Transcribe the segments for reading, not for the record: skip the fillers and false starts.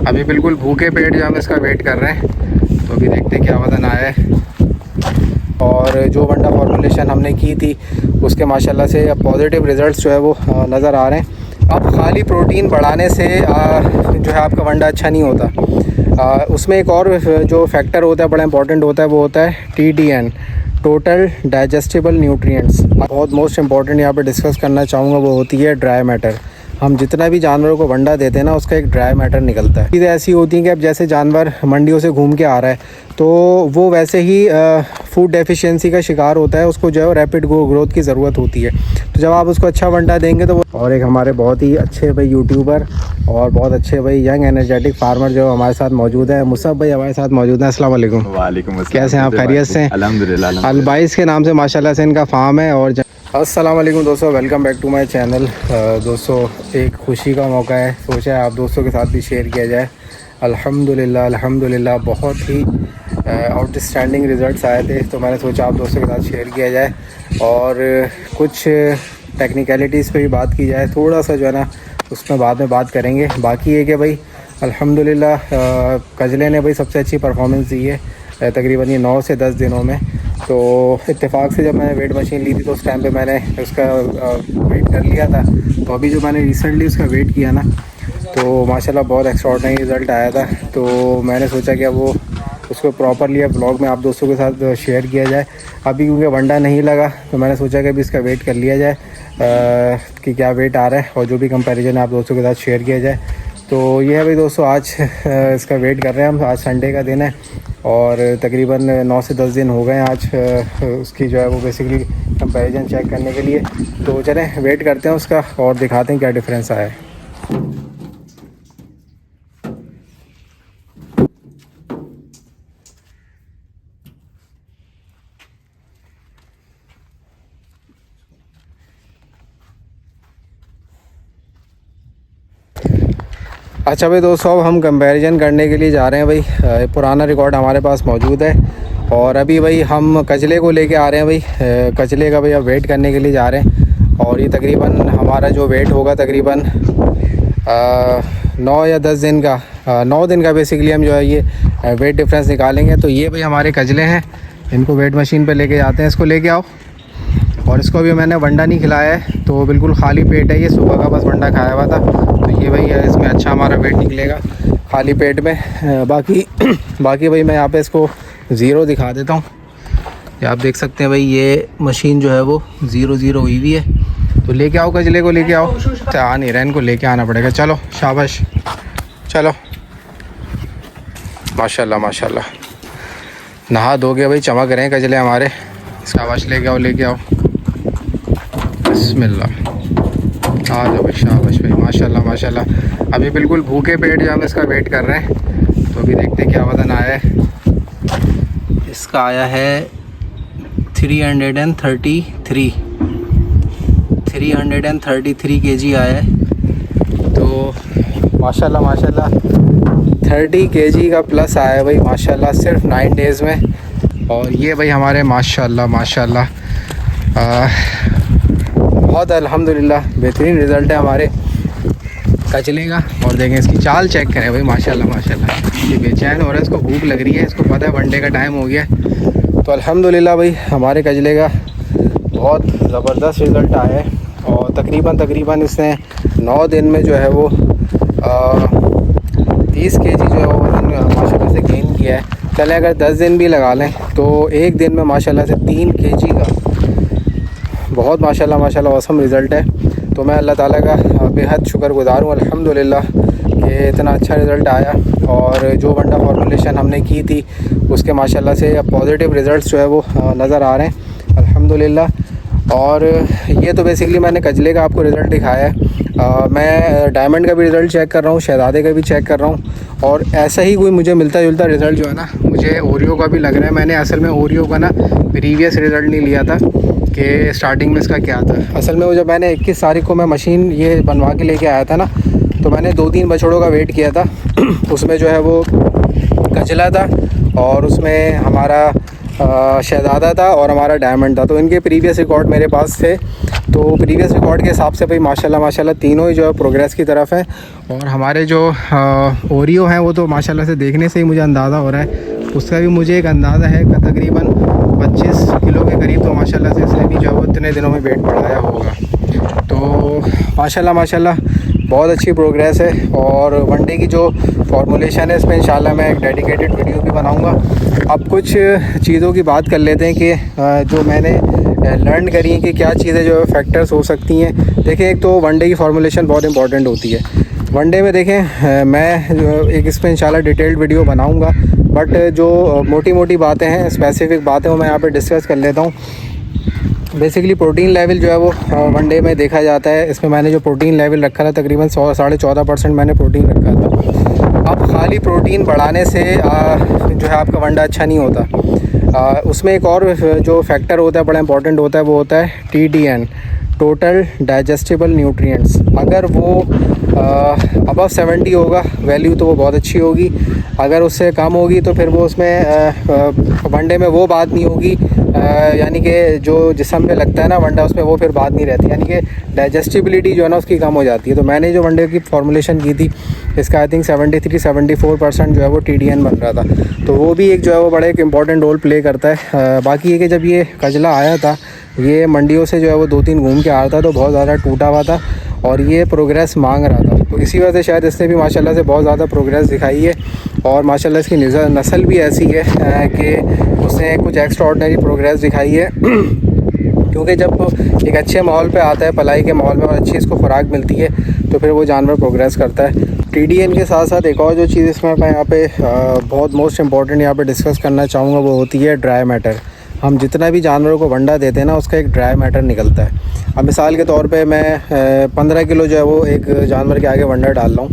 अभी बिल्कुल भूखे पेट जो हम इसका वेट कर रहे हैं, तो अभी देखते हैं क्या वज़न आया है। और जो वंडा फॉर्मुलेशन हमने की थी उसके माशाल्लाह से पॉजिटिव रिज़ल्ट्स जो है वो नज़र आ रहे हैं। अब खाली प्रोटीन बढ़ाने से जो है आपका वंडा अच्छा नहीं होता। उसमें एक और जो फैक्टर होता है बड़ा इंपॉर्टेंट होता है, वो होता है TDN, टोटल डाइजेस्टिबल न्यूट्रिएंट्स। बहुत मोस्ट इंपॉर्टेंट यहाँ पे डिस्कस करना चाहूँगा वो होती है ड्राई मैटर। हम जितना भी जानवरों को वंडा देते हैं ना, उसका एक ड्राई मैटर निकलता है। चीज़ें ऐसी होती हैं कि अब जैसे जानवर मंडियों से घूम के आ रहा है तो वो वैसे ही फूड डेफिशिएंसी का शिकार होता है, उसको जो है रैपिड ग्रोथ की ज़रूरत होती है। तो जब आप उसको अच्छा वंडा देंगे तो वो, और एक हमारे बहुत ही अच्छे भाई यूट्यूबर और बहुत अच्छे भाई यंग एनर्जेटिक फार्मर जो हमारे साथ मौजूद है, मुसब भाई हमारे साथ मौजूद हैं। अस्सलाम वालेकुम। वालेकुम अस्सलाम। कैसे हैं आप? खैरियत से? अल्हम्दुलिल्लाह। अलबाइस के नाम से माशाल्लाह से इनका फार्म है। और अस्सलाम वालेकुम दोस्तों, welcome back to my channel. दोस्तों एक खुशी का मौका है, सोचा है आप दोस्तों के साथ भी शेयर किया जाए। अल्हम्दुलिल्लाह बहुत ही आउटस्टैंडिंग रिज़ल्ट्स आए थे, तो मैंने सोचा आप दोस्तों के साथ शेयर किया जाए और कुछ टेक्निकलिटीज़ पे भी बात की जाए। थोड़ा सा जो है ना उसमें बाद में बात करेंगे। बाकी ये कि भाई अल्हम्दुलिल्लाह कजले ने भाई सबसे अच्छी परफॉर्मेंस दी है तकरीबन ये 9 से 10 दिनों में। तो इत्तेफाक से जब मैंने वेट मशीन ली थी तो उस टाइम पे मैंने उसका वेट कर लिया था। तो अभी जो मैंने रिसेंटली उसका वेट किया ना, तो माशाल्लाह बहुत एक्स्ट्राऑर्डिनरी रिज़ल्ट आया था। तो मैंने सोचा कि अब वो उसको प्रॉपरली अब व्लॉग में आप दोस्तों के साथ शेयर किया जाए। अभी क्योंकि वंडा नहीं लगा तो मैंने सोचा कि अभी इसका वेट कर लिया जाए कि क्या वेट आ रहा है, और जो भी कंपैरिजन आप दोस्तों के साथ शेयर किया जाए। तो ये है भाई दोस्तों, आज इसका वेट कर रहे हैं हम। आज संडे का दिन है और तकरीबन 9 से 10 दिन हो गए आज उसकी जो है वो बेसिकली कंपैरिजन चेक करने के लिए। तो चलें वेट करते हैं उसका और दिखाते हैं क्या डिफरेंस आया है। अच्छा भाई दोस्तों, अब हम कंपैरिजन करने के लिए जा रहे हैं भाई। पुराना रिकॉर्ड हमारे पास मौजूद है और अभी भाई हम कचले को लेके आ रहे हैं भाई। कचले का भाई अब वेट करने के लिए जा रहे हैं और ये तकरीबन हमारा जो वेट होगा तकरीबन 9 या 10 दिन का, 9 दिन का बेसिकली हम जो है ये वेट डिफरेंस निकालेंगे। तो ये भाई हमारे कजले हैं, इनको वेट मशीन पे लेके जाते हैं। इसको लेके आओ। और इसको अभी मैंने वंडा नहीं खिलाया है, तो बिल्कुल खाली पेट है, ये सुबह का बस वंडा खाया हुआ था। तो ये भाई इसमें अच्छा हमारा वेट निकलेगा खाली पेट में। बाकी भाई मैं यहाँ पे इसको ज़ीरो दिखा देता हूँ। ये आप देख सकते हैं भाई, ये मशीन जो है वो 0-0 हुई हुई है। तो लेके आओ कजले को, लेके आओ। आ नहीं रहा, इनको लेके आना पड़ेगा। चलो शाबाश, चलो। माशाल्लाह माशाल्लाह, नहा धोके भाई चमक रहे हैं कजले हमारे। शाबाश, लेके आओ लेके आओ। बिस्मिल्लाह, आ जाओ भाई, शाबाश भाई, माशाल्लाह माशाल्लाह। अभी बिल्कुल भूखे पेट जो हम इसका वेट कर रहे हैं, तो अभी देखते हैं क्या वज़न आया है। इसका आया है 333 kg आया है। तो माशाल्लाह माशाल्लाह 30 kg का प्लस आया है भाई माशाल्लाह सिर्फ 9 डेज़ में। और ये भाई हमारे माशाल्लाह माशाल्लाह बहुत अल्हम्दुलिल्लाह बेहतरीन रिज़ल्ट है हमारे कचले का। और देखें इसकी चाल चेक करें भाई, माशाल्लाह माशाल्लाह। ये बेचैन हो रहा है, इसको भूख लग रही है, इसको पता है वनडे का टाइम हो गया है। तो अल्हम्दुलिल्लाह भाई हमारे कजले का बहुत ज़बरदस्त रिज़ल्ट आया है। और तकरीबन इसने 9 दिन में जो है वो 30 kg जो है वो वज़न माशाल्लाह से गेन किया है। चलें अगर 10 दिन भी लगा लें तो एक दिन में माशाल्लाह से 3 kg का बहुत माशाल्लाह माशाल्लाह औसम रिज़ल्ट है। तो मैं अल्लाह ताला का बेहद शुक्रगुज़ार हूँ अल्हम्दुलिल्लाह कि इतना अच्छा रिज़ल्ट आया। और जो वंडा फॉर्मुलेशन हमने की थी उसके माशाल्लाह से पॉजिटिव रिज़ल्ट्स जो है वो नज़र आ रहे हैं अल्हम्दुलिल्लाह। और ये तो बेसिकली मैंने कजले का आपको रिज़ल्ट दिखाया है। मैं डायमंड का भी रिज़ल्ट चेक कर रहा हूँ, शहज़ादे का भी चेक कर रहा हूँ। और ऐसा ही कोई मुझे मिलता जुलता रिज़ल्ट जो है ना, मुझे ओरियो का भी लग रहा है। मैंने असल में ओरियो का ना प्रीवियस रिज़ल्ट नहीं लिया था कि स्टार्टिंग में इसका क्या था। असल में वो जब मैंने 21 तारीख को मैं मशीन ये बनवा के लेके आया था ना, तो मैंने 2-3 बछड़ों का वेट किया था। उसमें जो है वो कचला था और उसमें हमारा शहज़ादा था और हमारा डायमंड था। तो इनके प्रीवियस रिकॉर्ड मेरे पास थे, तो प्रीवियस रिकॉर्ड के हिसाब से भाई माशाल्लाह तीनों ही जो है प्रोग्रेस की तरफ है। और हमारे जो ओरियो हैं वो तो माशाल्लाह से देखने से ही मुझे अंदाज़ा हो रहा है, उसका भी मुझे एक अंदाज़ा है कि तकरीबन 25 किलो के करीब तो माशाल्लाह से इसने भी जो है वो इतने दिनों में वेट बढ़ाया होगा। तो माशाल्लाह बहुत अच्छी प्रोग्रेस है। और वनडे की जो फॉर्मुलेशन है इसमें इंशाल्लाह मैं एक डेडिकेटेड वीडियो भी बनाऊंगा। अब कुछ चीज़ों की बात कर लेते हैं कि जो मैंने लर्न करी है कि क्या चीज़ें जो फैक्टर्स हो सकती हैं। देखें, एक तो वनडे की फॉर्मुलेशन बहुत इंपॉर्टेंट होती है। वनडे में देखें मैं एक इसमें इंशाल्लाह डिटेल्ड वीडियो बनाऊंगा, बट जो मोटी मोटी बातें हैं, स्पेसिफिक बातें, वो मैं यहाँ पे डिस्कस कर लेता हूँ। बेसिकली प्रोटीन लेवल जो है वो वनडे में देखा जाता है। इसमें मैंने जो प्रोटीन लेवल रखा था तकरीबन 14.5% मैंने प्रोटीन रखा था। अब खाली प्रोटीन बढ़ाने से जो है आपका वनडा अच्छा नहीं होता। उसमें एक और जो फैक्टर होता है बड़ा इंपॉर्टेंट होता है, वो होता है TDN, टोटल डाइजेस्टिबल न्यूट्रिएंट्स। अगर वो अबव 70 होगा वैल्यू तो वो बहुत अच्छी होगी। अगर उससे कम होगी तो फिर वो उसमें वनडे में वो बात नहीं होगी, यानी कि जो जिस्म में लगता है ना वनडा, उसमें वो फिर बात नहीं रहती, यानी कि डाइजेस्टिबिलिटी जो है ना उसकी कम हो जाती है। तो मैंने जो वनडे की फॉर्मुलेशन की थी इसका आई थिंक 73-74% जो है वो TDN बन रहा था। तो वो भी एक जो है वो बड़ा एक इम्पॉर्टेंट रोल प्ले करता है। बाकी ये कि जब ये कजला आया था, ये मंडियों से जो है वो 2-3 घूम के आ रहा था, तो बहुत ज़्यादा टूटा हुआ था और ये प्रोग्रेस मांग रहा था। तो इसी वजह से शायद इसने भी माशाल्लाह से बहुत ज़्यादा प्रोग्रेस दिखाई है। और माशाल्लाह इसकी नस्ल भी ऐसी है कि उसने कुछ एक्स्ट्रा ऑर्डिनरी प्रोग्रेस दिखाई है। क्योंकि जब एक अच्छे माहौल पे आता है, पलाई के माहौल में, और अच्छी इसको खुराक मिलती है, तो फिर वो जानवर प्रोग्रेस करता है। TDN के साथ साथ एक और जो चीज़ इसमें मैं यहाँ पे बहुत मोस्ट इम्पॉर्टेंट यहाँ पे डिस्कस करना चाहूँगा, वो होती है ड्राई मैटर। हम जितना भी जानवरों को वंडा देते हैं ना, उसका एक ड्राई मैटर निकलता है। अब मिसाल के तौर पे मैं 15 किलो जो है वो एक जानवर के आगे वंडा डाल रहा हूँ,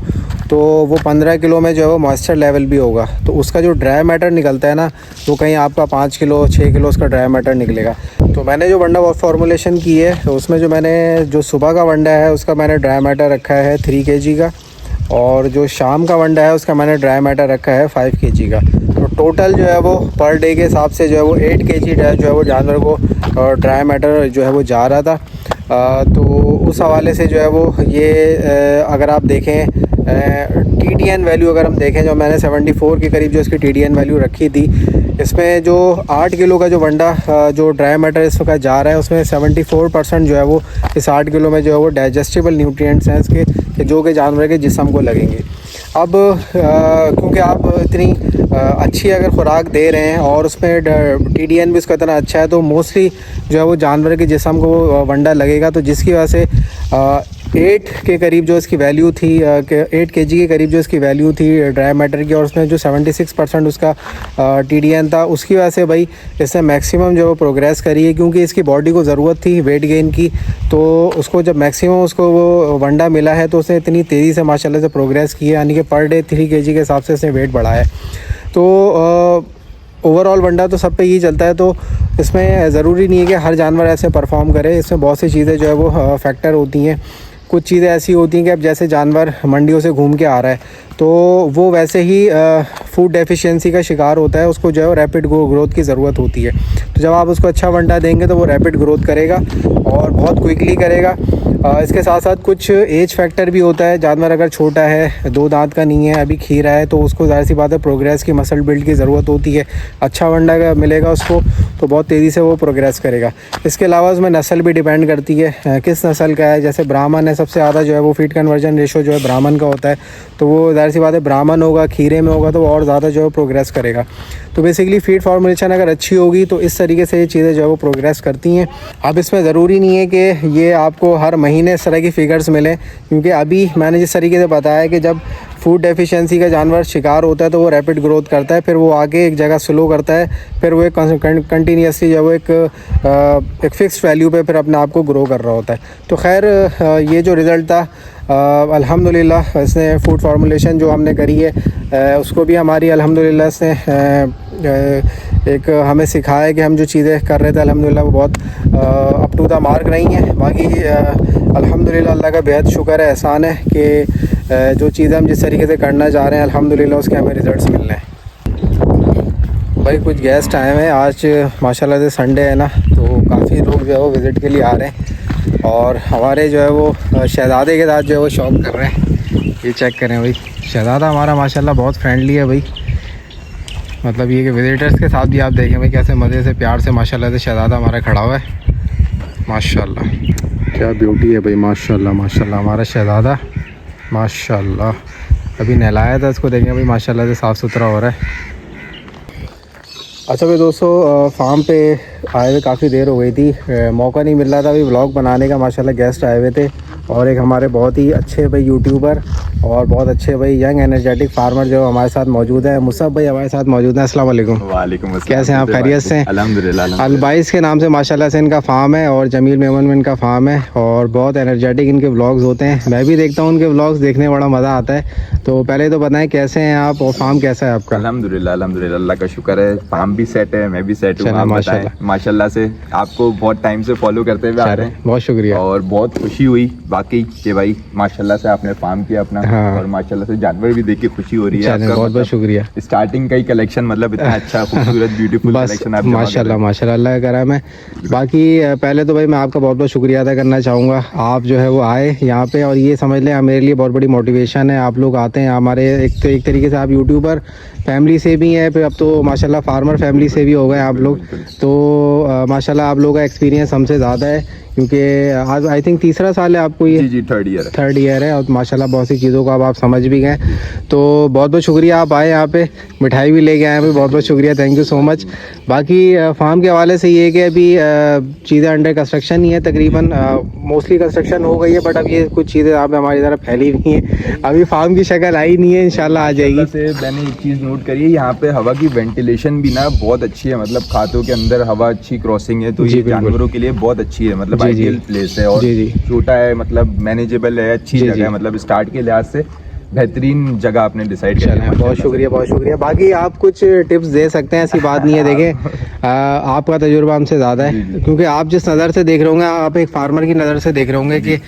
तो वो 15 किलो में जो है वो मॉइस्चर लेवल भी होगा, तो उसका जो ड्राई मैटर निकलता है ना, वो कहीं आपका 5 किलो 6 किलो उसका ड्राई मैटर निकलेगा। तो मैंने जो वंडा फॉर्मुलेशन की है, तो उसमें जो मैंने जो सुबह का वंडा है उसका मैंने ड्राई मैटर रखा है 3 kg का, और जो शाम का वंडा है उसका मैंने ड्राई मैटर रखा है 5 kg का। तो टोटल जो है वो पर डे के हिसाब से जो है वो 8 kg जो है वो जानवर को ड्राई मैटर जो है वो जा रहा था। तो उस हवाले से जो है वो ये अगर आप देखें TDN वैल्यू अगर हम देखें, जो मैंने 74 के करीब जो इसकी TDN वैल्यू रखी थी, इसमें जो 8 किलो का जो वंडा जो ड्राई मैटर इस वक्त जा रहा है, उसमें 74% जो है वो इस 8 किलो में जो है वो डाइजेस्टिबल न्यूट्रिएंट्स हैं इसके, जो कि जानवर के जिस्म को लगेंगे। अब क्योंकि आप इतनी अच्छी अगर खुराक दे रहे हैं और उसमें TDN भी उसका इतना अच्छा है, तो मोस्टली जो है वो जानवर के जिस्म को वंडा लगेगा। तो जिसकी वजह से 8 के करीब जो इसकी वैल्यू थी, 8 kg के करीब जो इसकी वैल्यू थी ड्राई मैटर की, और उसमें जो 76% उसका TDN था, उसकी वजह से भाई इसने मैक्सिमम जो प्रोग्रेस करी है। क्योंकि इसकी बॉडी को ज़रूरत थी वेट गेन की, तो उसको जब मैक्सिमम उसको वो वंडा मिला है, तो उसने इतनी तेज़ी से माशाल्लाह से प्रोग्रेस की है, यानी कि पर डे 3 kg के हिसाब से इसने वेट बढ़ाया है। तो ओवरऑल वंडा तो सब पे यही चलता है। तो इसमें ज़रूरी नहीं है कि हर जानवर ऐसे परफॉर्म करे, इसमें बहुत सी चीज़ें जो है वो फैक्टर होती हैं। कुछ चीज़ें ऐसी होती हैं कि अब जैसे जानवर मंडियों से घूम के आ रहा है, तो वो वैसे ही फूड डेफिशिएंसी का शिकार होता है, उसको जो है रैपिड ग्रोथ की ज़रूरत होती है। तो जब आप उसको अच्छा वंडा देंगे तो वो रैपिड ग्रोथ करेगा और बहुत क्विकली करेगा। इसके साथ साथ कुछ एज फैक्टर भी होता है। जानवर अगर छोटा है, 2 दांत का नहीं है, अभी खीरा है, तो उसको ज़ाहिर सी बात है प्रोग्रेस की, मसल बिल्ड की ज़रूरत होती है। अच्छा वंडा का मिलेगा उसको तो बहुत तेज़ी से वो प्रोग्रेस करेगा। इसके अलावा उसमें नस्ल भी डिपेंड करती है किस नस्ल का है। जैसे ब्राह्मण है, सबसे ज़्यादा जो है वो फीड कन्वर्जन रेशो जो है ब्राह्मण का होता है, तो वो ज़ाहिर सी बात है ब्राह्मण होगा, खीरे में होगा, तो वो और ज़्यादा जो है प्रोग्रेस करेगा। तो बेसिकली फीड फॉर्मुलेशन अगर अच्छी होगी तो इस तरीके से ये चीज़ें जो है वो प्रोग्रेस करती हैं। अब इसमें ज़रूरी नहीं है कि ये आपको हर महीने इस तरह की फ़िगर्स मिलें, क्योंकि अभी मैंने जिस तरीके से बताया कि जब फूड डेफिशिएंसी का जानवर शिकार होता है तो वो रैपिड ग्रोथ करता है, फिर वो आगे एक जगह स्लो करता है, फिर वो एक कंटिन्यूसली जो वो एक फ़िक्स्ड वैल्यू पे फिर अपने आप को ग्रो कर रहा होता है। तो खैर ये जो रिज़ल्ट था अल्हम्दुलिल्लाह, इसने फूड फार्मूलेशन जो हमने करी है उसको भी हमारी अल्हम्दुलिल्लाह इसने एक हमें सिखाया कि हम जो चीज़ें कर रहे थे अल्हम्दुलिल्लाह वो बहुत अप टू द मार्क रही हैं। बाकी अल्हम्दुलिल्लाह अल्लाह का बेहद शुक्र है, एहसान है कि जो चीज़ें हम जिस तरीके से करना चाह रहे हैं अल्हम्दुलिल्लाह उसके हमें रिज़ल्ट्स मिल रहे हैं। भाई कुछ गेस्ट आए हुए हैं आज, माशाल्लाह से संडे है ना, तो काफ़ी लोग जो है वो विज़िट के लिए आ रहे हैं और हमारे जो है वो शहज़ादे के साथ जो है वो शॉप कर रहे हैं। ये चेक करें भाई, शहज़ादा हमारा माशाल्लाह बहुत फ्रेंडली है भाई। मतलब ये कि विज़िटर्स के साथ भी आप देखें भाई कैसे मज़े से प्यार से माशाल्लाह से शहज़ादा हमारा खड़ा हुआ है। माशाल्लाह क्या ब्यूटी है भाई, माशाल्लाह माशाल्लाह हमारा शहज़ादा माशाल्लाह। अभी नहलाया था इसको, देखें भाई माशाल्लाह से साफ़ सुथरा हो रहा है। अच्छा भाई दोस्तों, फार्म पे आए हुए काफ़ी देर हो गई थी, मौका नहीं मिल रहा था अभी व्लॉग बनाने का। माशाल्लाह गेस्ट आए हुए थे और एक हमारे बहुत ही अच्छे भाई यूट्यूबर और बहुत अच्छे भाई यंग एनर्जेटिक फार्मर जो हमारे साथ मौजूद है, मुसब भाई हमारे साथ मौजूद हैं। अस्सलाम वालेकुम। वालेकुम अस्सलाम। कैसे हैं आप, खैरियत से? अल्हम्दुलिल्लाह। अलबाइस के नाम से माशाल्लाह से इनका फार्म है और जमील मेमन में इनका फार्म है और बहुत एनर्जेटिक इनके व्लॉग्स होते हैं। मैं भी देखता हूँ उनके व्लॉग्स, देखने में बड़ा मज़ा आता है। तो पहले तो बताएं कैसे हैं आप और फार्म कैसा है आपका? अल्हम्दुलिल्लाह अल्हम्दुलिल्लाह, अल्लाह का शुक्र है, फार्म भी सेट है, मैं भी सेट हूँ। आप बताएं, माशाल्लाह से आपको बहुत टाइम से फॉलो करते हुए आ रहे हैं, बहुत शुक्रिया। और बहुत खुशी हुई बाकी कि भाई माशाल्लाह से आपने फार्म किया अपना। हाँ। और माशाल्लाह से जानवर भी देख के खुशी हो रही है आपका। बहुत बहुत शुक्रिया। स्टार्टिंग का ही कलेक्शन मतलब इतना अच्छा खूबसूरत ब्यूटीफुल कलेक्शन आप माशाल्लाह माशाल्लाह, अल्लाह का करम है। बाकी पहले तो भाई मैं आपका बहुत बहुत शुक्रिया अदा करना चाहूँगा, आप जो है वो आए यहाँ पे और ये समझ लें मेरे लिए बहुत बड़ी मोटिवेशन है। आप लोग आते हैं हमारे, एक तरीके से आप यूट्यूबर फैमिली से भी हैं, फिर अब तो माशाल्लाह फार्मर फैमिली से भी हो गए आप लोग। तो माशाल्लाह आप लोगों का एक्सपीरियंस हमसे ज़्यादा है, क्योंकि आज आई थिंक तीसरा साल है आपको ये? जी थर्ड ईयर है और माशाल्लाह बहुत सी चीज़ों को अब आप समझ भी गए। तो बहुत बहुत शुक्रिया आप आए यहाँ पे, मिठाई भी लेके आए हैं, बहुत बहुत शुक्रिया, थैंक यू सो मच। बाकी फार्म के हवाले से ये कि अभी चीज़ें अंडर कंस्ट्रक्शन ही है तकरीबन, मोस्टली कंस्ट्रक्शन हो गई है, बट अब ये कुछ चीज़ें यहाँ पे हमारी तरफ फैली हुई हैं, अभी फार्म की शक्ल आई नहीं है, इंशाल्लाह आ जाएगी। से मैंने एक चीज़ नोट करी है, यहाँ पे हवा की वेंटिलेशन भी ना बहुत अच्छी है, मतलब खातों के अंदर हवा अच्छी क्रॉसिंग है, तो ये जानवरों के लिए बहुत अच्छी है, मतलब आइडियल प्लेस है और छोटा है, मतलब मैनेजेबल है, अच्छी जगह है, मतलब स्टार्ट के लिहाज से बेहतरीन जगह आपने डिसाइड किया है। बहुत शुक्रिया बहुत शुक्रिया। बाकी आप कुछ टिप्स दे सकते हैं, ऐसी बात नहीं है, देखें आपका तजुर्बा हमसे ज़्यादा है, क्योंकि आप जिस नज़र से देख रहे होंगे, आप एक फार्मर की नज़र से देख रहे होंगे कि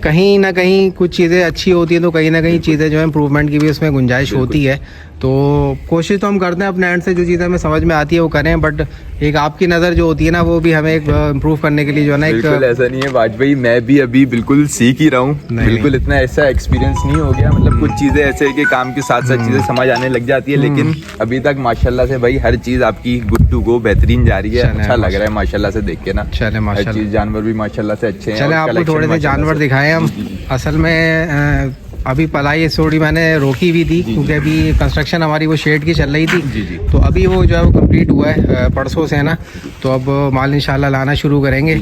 कहीं ना कहीं कुछ चीज़ें अच्छी होती हैं, तो कहीं ना कहीं चीज़ें जो है इम्प्रूवमेंट की भी उसमें गुंजाइश होती है। तो कोशिश तो हम करते हैं अपने एंड से, जो चीज़ें हमें समझ में आती है वो करें, बट एक आपकी नज़र जो होती है ना, वो भी हमें एक इम्प्रूव करने के लिए जो है ना, एक ऐसा नहीं है वाजपेयी, मैं भी अभी बिल्कुल सीख ही रहा हूँ, बिल्कुल इतना ऐसा एक्सपीरियंस नहीं हो गया, मतलब कुछ चीज़ें ऐसे है कि काम के साथ साथ चीज़ें समझ आने लग जाती है, लेकिन अभी तक माशाल्लाह से भाई हर चीज़ आपकी गुड टू गो बेहतरीन जा रही है, अच्छा लग रहा है माशाल्लाह से देख के ना। हर चीज़, जानवर भी माशाल्लाह से अच्छे हैं। चले आपको थोड़े से जानवर दिखाएं हम। असल में अभी पलाई थोड़ी मैंने रोकी हुई थी, क्योंकि अभी कंस्ट्रक्शन हमारी वो शेड की चल रही थी, तो अभी वो जो है वो कंप्लीट हुआ है परसों से ना, तो अब माल इंशाल्लाह लाना शुरू करेंगे।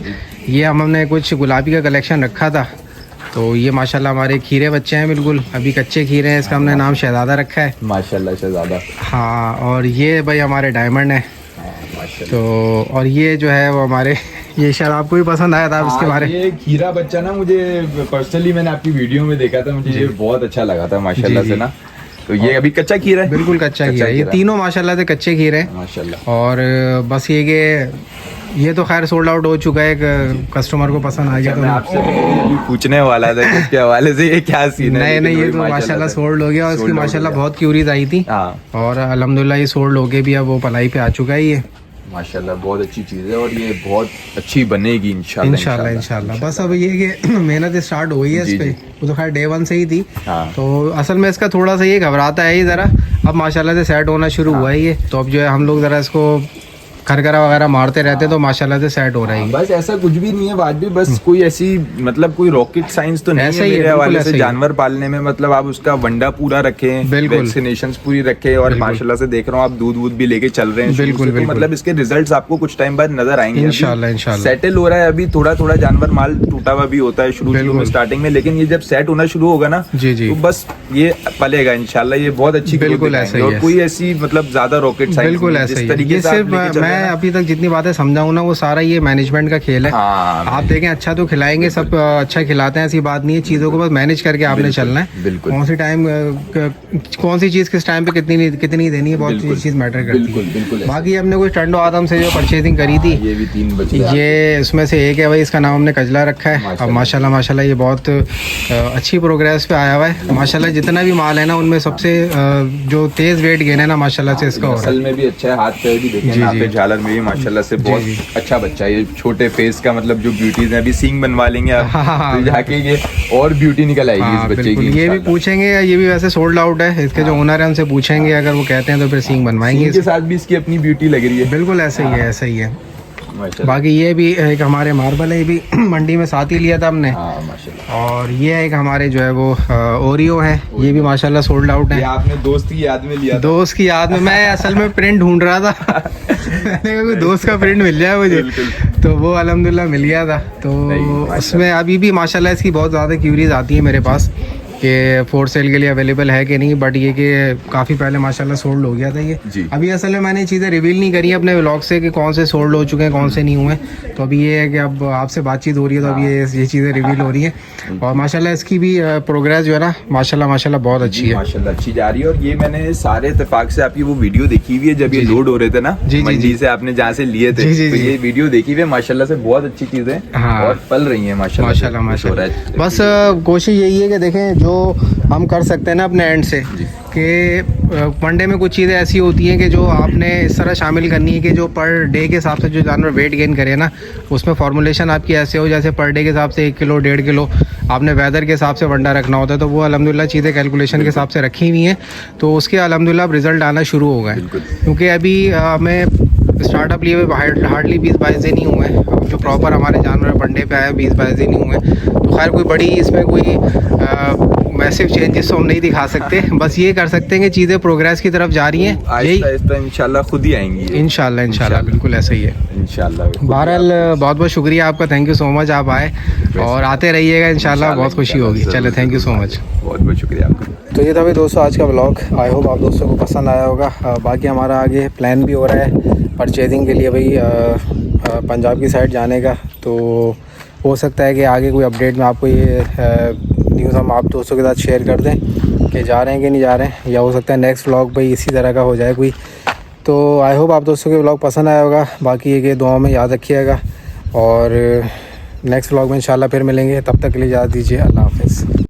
ये हमने कुछ गुलाबी का कलेक्शन रखा था, तो ये माशाल्लाह हमारे खीरे बच्चे हैं, बिल्कुल अभी कच्चे खीरे हैं, इसका हमने नाम शहज़ादा रखा है। माशाल्लाह शहज़ादा। हाँ, और ये भाई हमारे डायमंड है। तो और ये जो है वो हमारे, ये शायद आपको भी पसंद आया था इसके बारे में। ये खीरा बच्चा ना, मुझे पर्सनली मैंने आपकी वीडियो में देखा था, मुझे ये बहुत अच्छा लगा था माशाल्लाह से ना। तो ये अभी कच्चा खीरा है, बिल्कुल कच्चा खीरा, ये तीनों माशाल्लाह से कच्चे खीरे हैं माशाल्लाह। और बस ये कि ये तो खैर सोल्ड आउट हो चुका है, कस्टमर को पसंद आ गया। तो मैं आपसे पूछने वाला था कि इसके हवाले से ये क्या सीन है। नहीं, ये तो माशाल्लाह सोल्ड हो गया और इसकी माशाल्लाह बहुत क्यूरीज आई थी, और अल्हम्दुलिल्लाह ये सोल्ड होके भी अब वो पलाई पे आ चुका है। ये माशाल्लाह बहुत अच्छी चीज़ है और ये बहुत अच्छी बनेगी इंशाल्लाह। बस अब ये कि मेहनत स्टार्ट हो गई है इस पे, वो तो खैर डे 1 से ही थी। तो असल में इसका थोड़ा सा ये घबराता है ये ज़रा, अब माशाल्लाह से सेट होना शुरू हुआ है ये, तो अब जो है हम लोग ज़रा इसको खरखरा वगैरह मारते रहते, तो माशाल्लाह से सेट हो रहा है। बस ऐसा कुछ भी नहीं है बात भी, बस कोई ऐसी मतलब कोई रॉकेट साइंस तो नहीं है मेरे हवाले से जानवर पालने में। मतलब आप उसका वंडा पूरा रखें, वैक्सीनेशन पूरी रखें, और माशाल्लाह से देख रहा हूँ आप दूध भी लेके चल रहे हैं, बिल्कुल मतलब इसके रिजल्ट्स आपको कुछ टाइम बाद नजर आएंगे इंशाल्लाह। सेटल हो रहा है अभी, थोड़ा थोड़ा जानवर माल टूटा हुआ भी होता है शुरू में स्टार्टिंग में, लेकिन ये जब सेट होना शुरू होगा ना, तो बस ये पलेगा इंशाल्लाह। ये बहुत अच्छी, बिल्कुल ऐसा ही है, और कोई ऐसी मतलब ज्यादा रॉकेट साइंस, बिल्कुल ऐसा ही है। ये सिर्फ मैं मैं अभी तक जितनी बातें समझाऊँ ना वो सारा ये मैनेजमेंट का खेल है। आप देखें अच्छा तो खिलाएंगे, सब अच्छा खिलाते हैं, ऐसी बात नहीं है, चीज़ों को बस मैनेज करके आपने चलना है। बिल्कुल। कौन सी टाइम कौन सी चीज़ किस टाइम पे कितनी देनी है, बहुत चीज़ मैटर करती है। बाकी हमने कुछ टंडो आदम से जो परचेजिंग करी थी, ये भी 3 बच्चे, ये उसमें से एक है भाई, इसका नाम हमने कजला रखा है। अब माशाल्लाह ये बहुत अच्छी प्रोग्रेस पे आया हुआ है माशाल्लाह। जितना भी माल है ना उनमें सबसे जो तेज़ वेट गेन है ना माशाल्लाह से इसका हो रहा है। असल में भी अच्छा है, हाथ पैर भी देखें ना पे, झालर में भी माशाल्लाह से बहुत अच्छा बच्चा है। ये छोटे फेस का मतलब जो ब्यूटीज है, अभी सींग बनवा लेंगे आप, तो जाके ये और ब्यूटी निकल आएगी इस बच्चे की। ये भी पूछेंगे, ये भी वैसे सोल्ड आउट है, इसके जो ओनर है उनसे पूछेंगे, अगर वो कहते हैं तो फिर सींग बनवाएंगे। इसके साथ भी इसकी अपनी ब्यूटी लग रही है। बिल्कुल ऐसा ही है, ऐसा ही है। बाकी ये भी एक हमारे मार्बल है, ये भी मंडी में साथ ही लिया था हमने। और ये एक हमारे जो है वो ओरियो है, ये भी माशाल्लाह सोल्ड आउट है। आपने दोस्त की याद में लिया? दोस्त की याद में, मैं असल में प्रिंट ढूंढ रहा था मैंने कहा कोई दोस्त का प्रिंट मिल जाए मुझे, तो वो अल्हम्दुलिल्लाह मिल गया था। तो उसमें अभी भी माशाल्लाह इसकी बहुत ज़्यादा क्यूरीज आती है मेरे पास कि फॉर सेल के लिए अवेलेबल है कि नहीं, बट ये कि काफ़ी पहले माशाल्लाह सोल्ड हो गया था ये। अभी असल में मैंने चीज़ें रिवील नहीं करी अपने व्लॉग से कि कौन से सोल्ड हो चुके हैं कौन से नहीं हुए, तो अभी ये है कि अब आपसे बातचीत हो रही है तो अब ये चीज़ें रिवील हो रही हैं। और माशाल्लाह इसकी भी प्रोग्रेस जो है ना माशाल्लाह बहुत अच्छी है, माशाल्लाह अच्छी जा रही है। और ये मैंने सारे इत्तेफाक से आपकी वो वीडियो देखी हुई है जब ये लोड हो रहे थे ना मंडी से, आपने जहाँ से लिए थे, तो ये वीडियो देखी हुई है माशाल्लाह से, बहुत अच्छी चीज़ें और पल रही है माशाल्लाह। बस कोशिश यही है कि देखें जो हम कर सकते हैं ना अपने एंड से, कि वनडे में कुछ चीज़ें ऐसी होती हैं कि जो आपने इस तरह शामिल करनी है कि जो पर डे के हिसाब से जो जानवर वेट गेन करे ना, उसमें फॉर्मूलेशन आपकी ऐसे हो जैसे पर डे के हिसाब से 1 किलो 1.5 किलो आपने वेदर के हिसाब से वंडा रखना होता है, तो वो अल्हम्दुलिल्लाह चीज़ें कैलकुलेशन के हिसाब से रखी हुई हैं, तो उसके अल्हम्दुलिल्लाह रिज़ल्ट आना शुरू हो गए। क्योंकि अभी हमें स्टार्टअप लिए हुए हार्डली 20-22 दिन ही हुए हैं, जो प्रॉपर हमारे जानवर वनडे पे आए 20-22 दिन ही हुए, तो खैर कोई बड़ी इसमें कोई मैसिव चेंजेस तो हम नहीं दिखा सकते, बस ये कर सकते हैं कि चीज़ें प्रोग्रेस की तरफ जा रही हैं, आहिस्ता इंशाल्लाह खुद ही आएंगी। इंशाल्लाह बिल्कुल ऐसा ही है इंशाल्लाह। बहरहाल बहुत बहुत शुक्रिया आपका, थैंक यू सो मच, आप आए और आते रहिएगा इंशाल्लाह, बहुत खुशी होगी। चलो थैंक यू सो मच, बहुत बहुत शुक्रिया आपका। तो ये था भाई दोस्तों आज का व्लॉग, आई होप आप दोस्तों को पसंद आया होगा। बाकी हमारा आगे प्लान भी हो रहा है परचेजिंग के लिए भाई पंजाब की साइड जाने का, तो हो सकता है कि आगे कोई अपडेट में आपको ये न्यूज़ हम आप दोस्तों के साथ शेयर कर दें कि जा रहे हैं कि नहीं जा रहे हैं, या हो सकता है नेक्स्ट व्लॉग भाई इसी तरह का हो जाए कोई। तो आई होप आप दोस्तों के व्लॉग पसंद आया होगा। बाकी ये कि दुआ में याद रखिएगा और नेक्स्ट व्लॉग में इंशाल्लाह फिर मिलेंगे, तब तक के लिए इजाज़त दीजिए, अल्लाह हाफ़िज़।